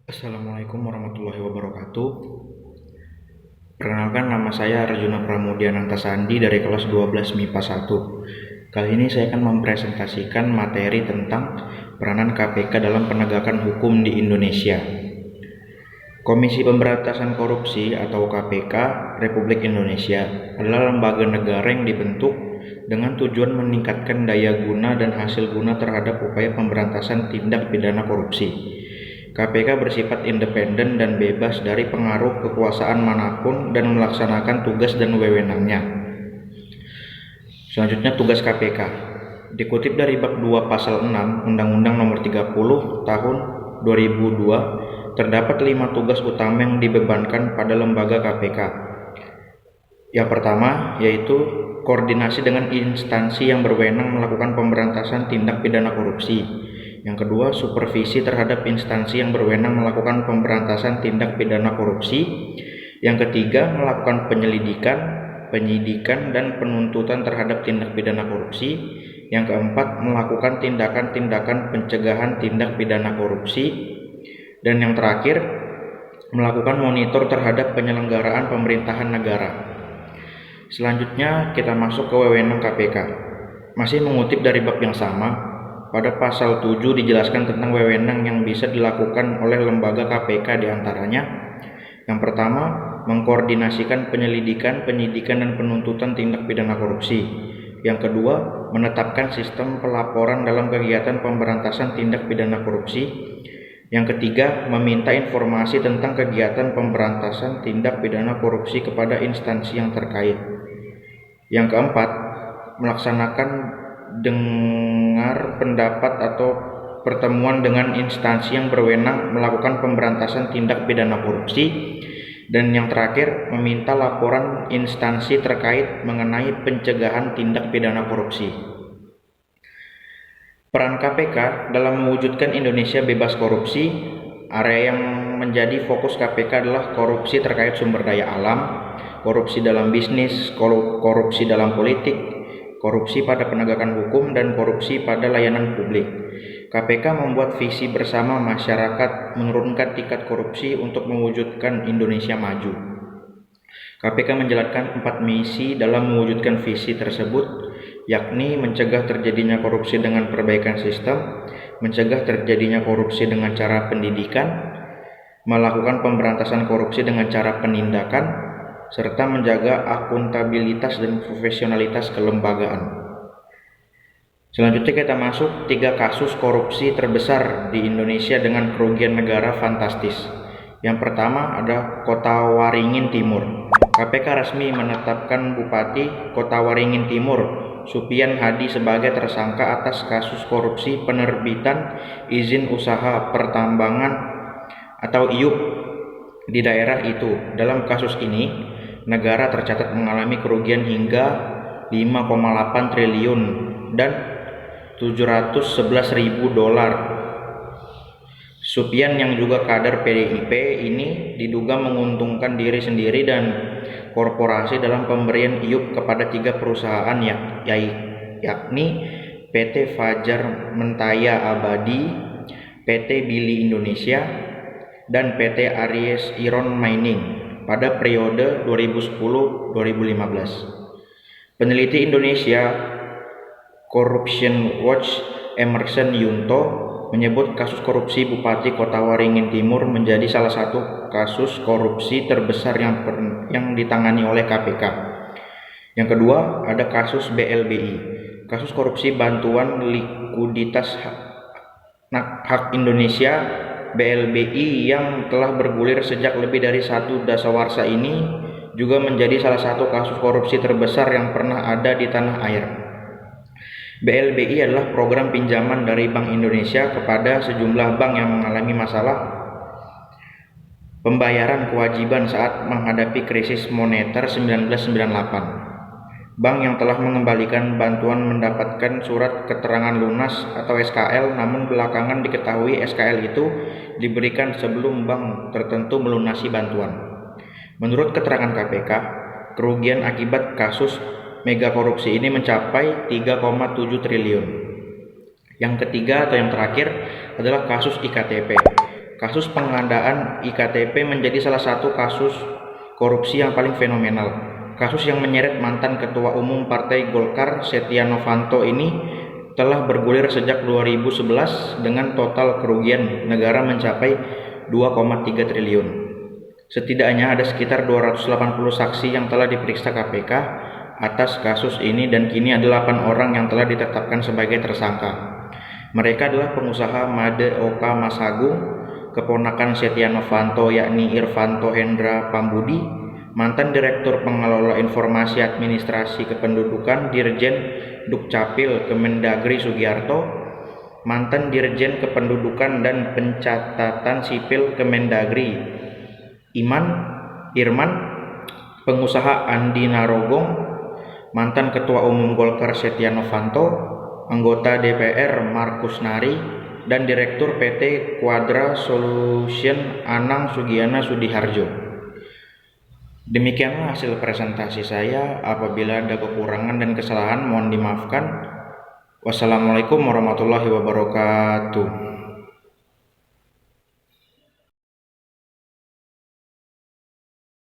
Assalamualaikum warahmatullahi wabarakatuh. Perkenalkan, nama saya Arjuna Pramudiananta Sandi dari kelas 12 MIPA 1. Kali ini saya akan mempresentasikan materi tentang peranan KPK dalam penegakan hukum di Indonesia. Komisi Pemberantasan Korupsi atau KPK Republik Indonesia adalah lembaga negara yang dibentuk dengan tujuan meningkatkan daya guna dan hasil guna terhadap upaya pemberantasan tindak pidana korupsi. KPK bersifat independen dan bebas dari pengaruh kekuasaan manapun dan melaksanakan tugas dan wewenangnya. Selanjutnya, tugas KPK dikutip dari bab 2 pasal 6 Undang-Undang Nomor 30 Tahun 2002, terdapat 5 tugas utama yang dibebankan pada lembaga KPK. Yang pertama yaitu koordinasi dengan instansi yang berwenang melakukan pemberantasan tindak pidana korupsi. Yang kedua, supervisi terhadap instansi yang berwenang melakukan pemberantasan tindak pidana korupsi. Yang ketiga, melakukan penyelidikan, penyidikan, dan penuntutan terhadap tindak pidana korupsi. Yang keempat, melakukan tindakan-tindakan pencegahan tindak pidana korupsi. Dan yang terakhir, melakukan monitor terhadap penyelenggaraan pemerintahan negara. Selanjutnya kita masuk ke wewenang KPK. Masih mengutip dari bab yang sama, pada pasal 7 dijelaskan tentang wewenang yang bisa dilakukan oleh lembaga KPK diantaranya. Yang pertama, mengkoordinasikan penyelidikan, penyidikan, dan penuntutan tindak pidana korupsi. Yang kedua, menetapkan sistem pelaporan dalam kegiatan pemberantasan tindak pidana korupsi. Yang ketiga, meminta informasi tentang kegiatan pemberantasan tindak pidana korupsi kepada instansi yang terkait. Yang keempat, melaksanakan dengar pendapat atau pertemuan dengan instansi yang berwenang melakukan pemberantasan tindak pidana korupsi. Dan yang terakhir, meminta laporan instansi terkait mengenai pencegahan tindak pidana korupsi. Peran KPK dalam mewujudkan Indonesia bebas korupsi. Area yang menjadi fokus KPK adalah korupsi terkait sumber daya alam, korupsi dalam bisnis, korupsi dalam politik, korupsi pada penegakan hukum, dan korupsi pada layanan publik. KPK membuat visi bersama masyarakat menurunkan tingkat korupsi untuk mewujudkan Indonesia maju. KPK menjalankan 4 misi dalam mewujudkan visi tersebut, yakni mencegah terjadinya korupsi dengan perbaikan sistem, mencegah terjadinya korupsi dengan cara pendidikan, melakukan pemberantasan korupsi dengan cara penindakan, serta menjaga akuntabilitas dan profesionalitas kelembagaan. Selanjutnya kita masuk 3 kasus korupsi terbesar di Indonesia dengan kerugian negara fantastis. Yang pertama ada Kota Waringin Timur. KPK resmi menetapkan Bupati Kota Waringin Timur, Supian Hadi, sebagai tersangka atas kasus korupsi penerbitan izin usaha pertambangan atau IUP di daerah itu. Dalam kasus ini, negara tercatat mengalami kerugian hingga 5,8 triliun dan 711.000 dolar. Supian yang juga kader PDIP ini diduga menguntungkan diri sendiri dan korporasi dalam pemberian IUP kepada 3 perusahaan yakni PT Fajar Mentaya Abadi, PT Billy Indonesia, dan PT Aries Iron Mining pada periode 2010-2015. Peneliti Indonesia Corruption Watch Emerson Yunto menyebut kasus korupsi Bupati Kota Waringin Timur menjadi salah satu kasus korupsi terbesar yang ditangani oleh KPK. Yang kedua ada kasus BLBI, kasus korupsi bantuan likuiditas hak Indonesia BLBI yang telah bergulir sejak lebih dari 1 dasawarsa ini juga menjadi salah satu kasus korupsi terbesar yang pernah ada di tanah air. BLBI adalah program pinjaman dari Bank Indonesia kepada sejumlah bank yang mengalami masalah pembayaran kewajiban saat menghadapi krisis moneter 1998. Bank yang telah mengembalikan bantuan mendapatkan surat keterangan lunas atau SKL, namun belakangan diketahui SKL itu diberikan sebelum bank tertentu melunasi bantuan. Menurut keterangan KPK, kerugian akibat kasus mega korupsi ini mencapai 3,7 triliun. Yang ketiga atau yang terakhir adalah kasus IKTP. Kasus pengadaan IKTP menjadi salah satu kasus korupsi yang paling fenomenal. Kasus yang menyeret mantan Ketua Umum Partai Golkar Setia Novanto ini telah bergulir sejak 2011 dengan total kerugian negara mencapai 2,3 triliun. Setidaknya ada sekitar 280 saksi yang telah diperiksa KPK atas kasus ini dan kini ada 8 orang yang telah ditetapkan sebagai tersangka. Mereka adalah pengusaha Made Oka Masagung, keponakan Setia Novanto yakni Irvanto Hendra Pambudi, mantan Direktur Pengelola Informasi Administrasi Kependudukan Dirjen Dukcapil Kemendagri Sugiarto, mantan Dirjen Kependudukan dan Pencatatan Sipil Kemendagri Irman, pengusaha Andi Narogong, mantan Ketua Umum Golkar Setia Novanto, anggota DPR Markus Nari, dan Direktur PT Quadra Solution Anang Sugiana Sudiharjo. Demikianlah hasil presentasi saya. Apabila ada kekurangan dan kesalahan mohon dimaafkan. Wassalamualaikum warahmatullahi wabarakatuh.